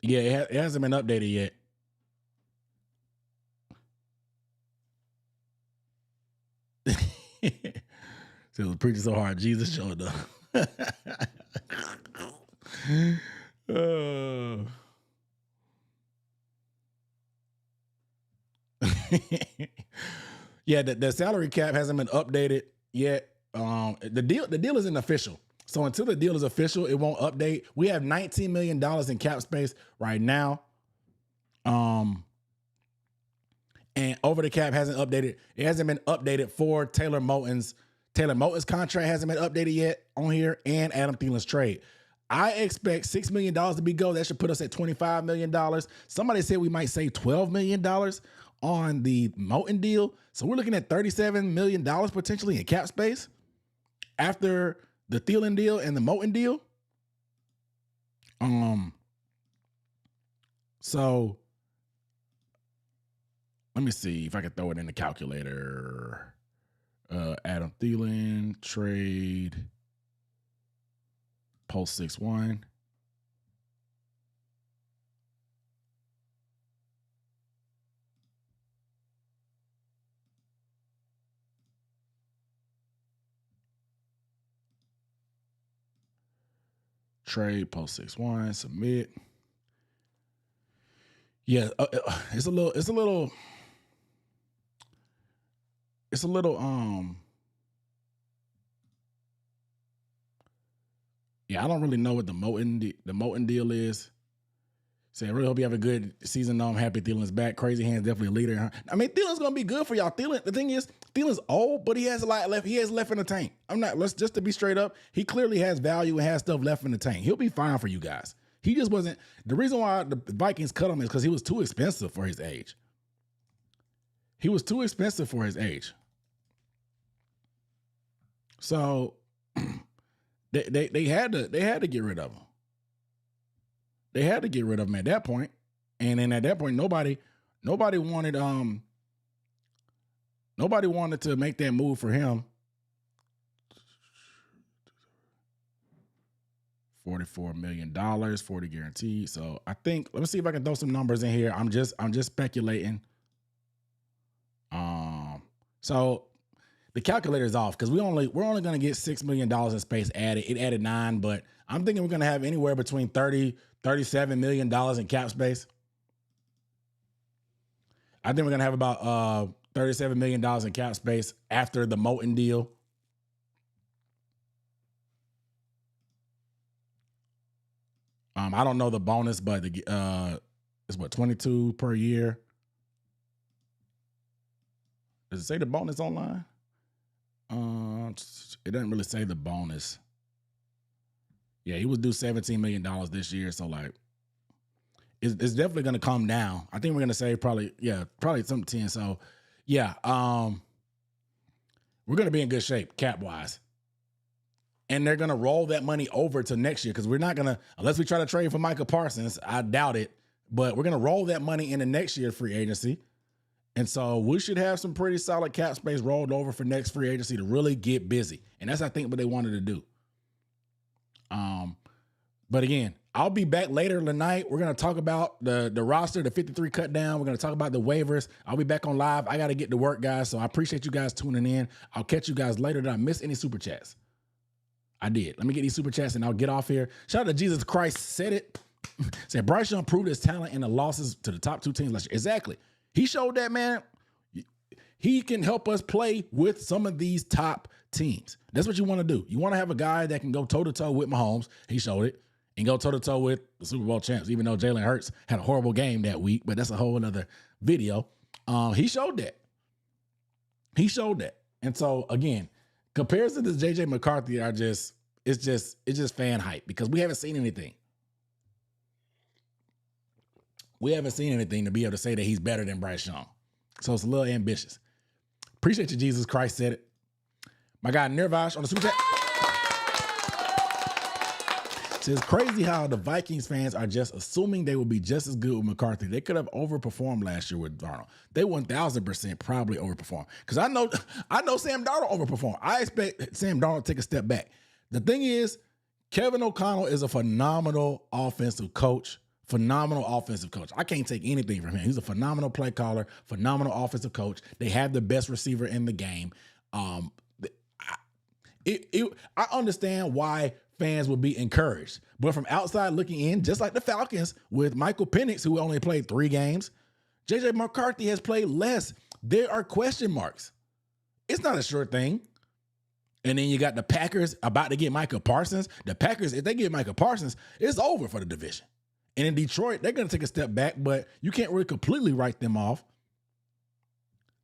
Yeah, it hasn't been updated yet. So it was preaching so hard, Jesus showed up. Yeah, the salary cap hasn't been updated yet. The deal isn't official. So until the deal is official, it won't update. We have $19 million in cap space right now. And over the cap hasn't updated. It hasn't been updated for Taylor Moton's contract hasn't been updated yet on here, and Adam Thielen's trade. I expect $6 million to be go. That should put us at $25 million. Somebody said we might save $12 million on the Moton deal. So we're looking at $37 million potentially in cap space after the Thielen deal and the Moton deal. So let me see if I can throw it in the calculator. Adam Thielen trade post 6-1. Trade post 6-1, submit. Yeah, it's a little yeah, I don't really know what the Moton deal is. Say, I really hope you have a good season. I'm happy Thielen's back. Crazy Hands definitely a leader. I mean, Thielen's gonna be good for y'all. The thing is, Thielen's old, but he has a lot left. He has left in the tank. Just to be straight up, he clearly has value and has stuff left in the tank. He'll be fine for you guys. He just wasn't. The reason why the Vikings cut him is because he was too expensive for his age. He was too expensive for his age. So they had to get rid of him. They had to get rid of him at that point. And then at that point, nobody wanted to make that move for him. $44 million, 40 guaranteed. So I think, let me see if I can throw some numbers in here. I'm just speculating. So the calculator is off because we're only going to get $6 million in space added. It added 9, but I'm thinking we're going to have anywhere between $37 million in cap space. I think we're going to have about $37 million in cap space after the Moten deal. I don't know the bonus, but it's what, 22 per year. Does it say the bonus online? It doesn't really say the bonus. Yeah, he was due $17 million this year, so like, it's definitely going to come down. I think we're going to say probably some 10. So yeah, we're going to be in good shape cap wise. And they're going to roll that money over to next year because we're not going to, unless we try to trade for Micah Parsons, I doubt it, but we're going to roll that money into next year's free agency. And so we should have some pretty solid cap space rolled over for next free agency to really get busy. And that's, I think, what they wanted to do. But again, I'll be back later tonight. We're going to talk about the roster, the 53 cut down. We're going to talk about the waivers. I'll be back on live. I got to get to work, guys. So I appreciate you guys tuning in. I'll catch you guys later. Did I miss any super chats? I did. Let me get these super chats and I'll get off here. Shout out to Jesus Christ said it. Said Bryce Young proved his talent in the losses to the top 2 teams last year. Exactly. He showed that, man. He can help us play with some of these top teams. That's what you want to do. You want to have a guy that can go toe-to-toe with Mahomes. He showed it. And go toe-to-toe with the Super Bowl champs, even though Jalen Hurts had a horrible game that week, but that's a whole other video. He showed that. He showed that. And so, again, comparisons to J.J. McCarthy are it's just fan hype because we haven't seen anything. We haven't seen anything to be able to say that he's better than Bryce Young. So it's a little ambitious. Appreciate you, Jesus Christ said it. My guy Nirvash on the super chat. It's crazy how the Vikings fans are just assuming they will be just as good with McCarthy. They could have overperformed last year with Darnold. They 1,000% probably overperformed. Because I know Sam Darnold overperformed. I expect Sam Darnold to take a step back. The thing is, Kevin O'Connell is a phenomenal offensive coach. I can't take anything from him. He's a phenomenal play caller, phenomenal offensive coach. They have the best receiver in the game. I understand why fans will be encouraged. But from outside looking in, just like the Falcons with Michael Penix, who only played 3 games, J.J. McCarthy has played less. There are question marks. It's not a sure thing. And then you got the Packers about to get Micah Parsons. The Packers, if they get Micah Parsons, it's over for the division. And in Detroit, they're going to take a step back, but you can't really completely write them off.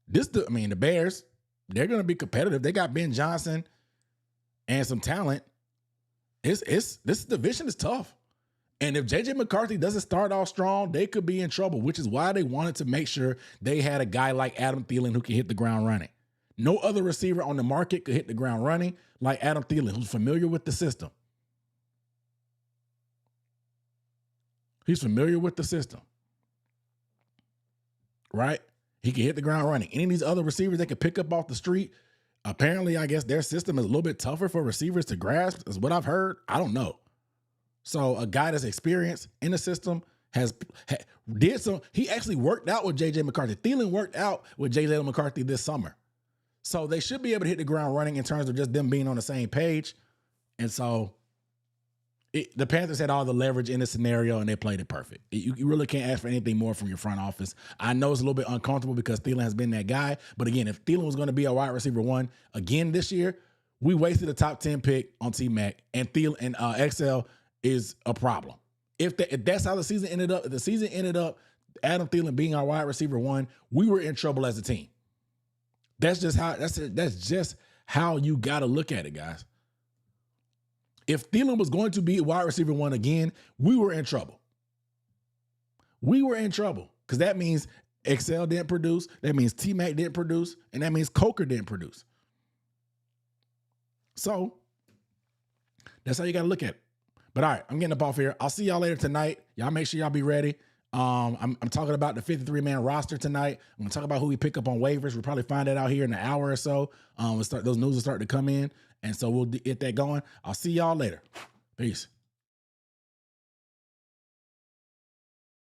The Bears, they're going to be competitive. They got Ben Johnson and some talent. This division is tough. And if J.J. McCarthy doesn't start off strong, they could be in trouble, which is why they wanted to make sure they had a guy like Adam Thielen who can hit the ground running. No other receiver on the market could hit the ground running like Adam Thielen, who's familiar with the system. He's familiar with the system. Right? He can hit the ground running. Any of these other receivers they can pick up off the street, apparently, I guess their system is a little bit tougher for receivers to grasp, is what I've heard. I don't know. So a guy that's experienced in the system he actually worked out with J.J. McCarthy. Thielen worked out with J.J. McCarthy this summer. So they should be able to hit the ground running in terms of just them being on the same page. And so the Panthers had all the leverage in the scenario, and they played it perfect. You really can't ask for anything more from your front office. I know it's a little bit uncomfortable because Thielen has been that guy. But again, if Thielen was going to be a wide receiver 1 again this year, we wasted a top 10 pick on T-Mac, and Thielen and XL is a problem. If that's how the season ended up, if the season ended up Adam Thielen being our wide receiver 1, we were in trouble as a team. That's just how you got to look at it, guys. If Thielen was going to be wide receiver 1 again, we were in trouble. We were in trouble because that means XL didn't produce, that means T-Mac didn't produce, and that means Coker didn't produce. So that's how you got to look at it. But all right, I'm getting up off here. I'll see y'all later tonight. Y'all make sure y'all be ready. I'm talking about the 53-man roster tonight. I'm going to talk about who we pick up on waivers. We'll probably find that out here in an hour or so. Those news will start to come in. And so we'll get that going. I'll see y'all later. Peace.